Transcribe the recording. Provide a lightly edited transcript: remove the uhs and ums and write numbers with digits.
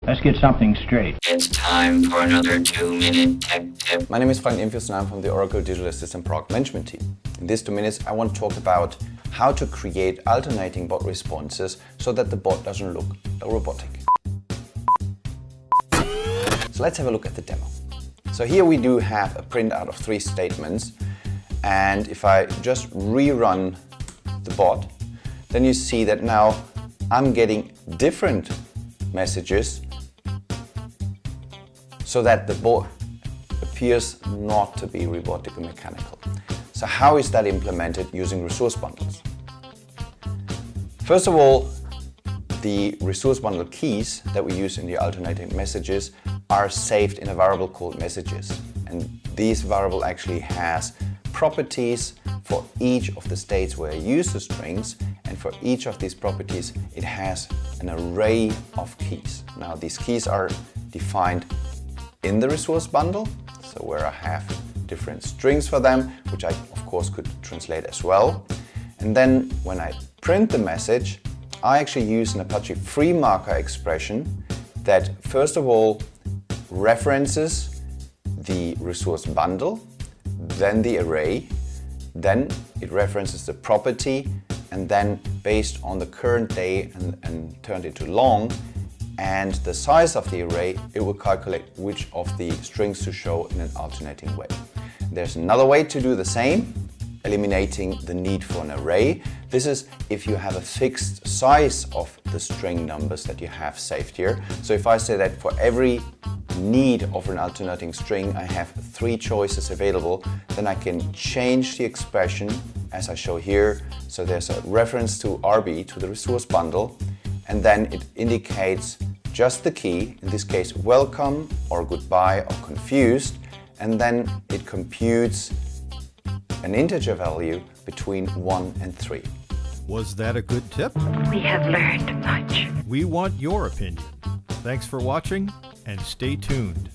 Let's get something straight. It's time for another 2-minute tech tip. My name is Nimphius and I'm from the Oracle Digital Assistant Product Management team. In these 2 minutes, I want to talk about how to create alternating bot responses so that the bot doesn't look robotic. So let's have a look at the demo. So here we do have a printout of 3 statements, and if I just rerun the bot, then you see that now I'm getting different messages so that the bot appears not to be robotic and mechanical. So how is that implemented using resource bundles? First of all, the resource bundle keys that we use in the alternating messages are saved in a variable called messages. And this variable actually has properties for each of the states where I use the strings, and for each of these properties it has an array of keys. Now these keys are defined in the resource bundle, so where I have different strings for them, which I of course could translate as well. And then when I print the message, I actually use an Apache free marker expression that first of all references the resource bundle, then the array, then it references the property, and then based on the current day and turned into long and the size of the array, it will calculate which of the strings to show in an alternating way. There's another way to do the same, eliminating the need for an array. This is if you have a fixed size of the string numbers that you have saved here. So if I say that for every need of an alternating string I have 3 choices available, then I can change the expression as I show here. So there's a reference to RB, to the resource bundle, and then it indicates just the key, in this case welcome or goodbye or confused, and then it computes an integer value between 1 and 3. Was that a good tip? We have learned much. We want your opinion. Thanks for watching and stay tuned.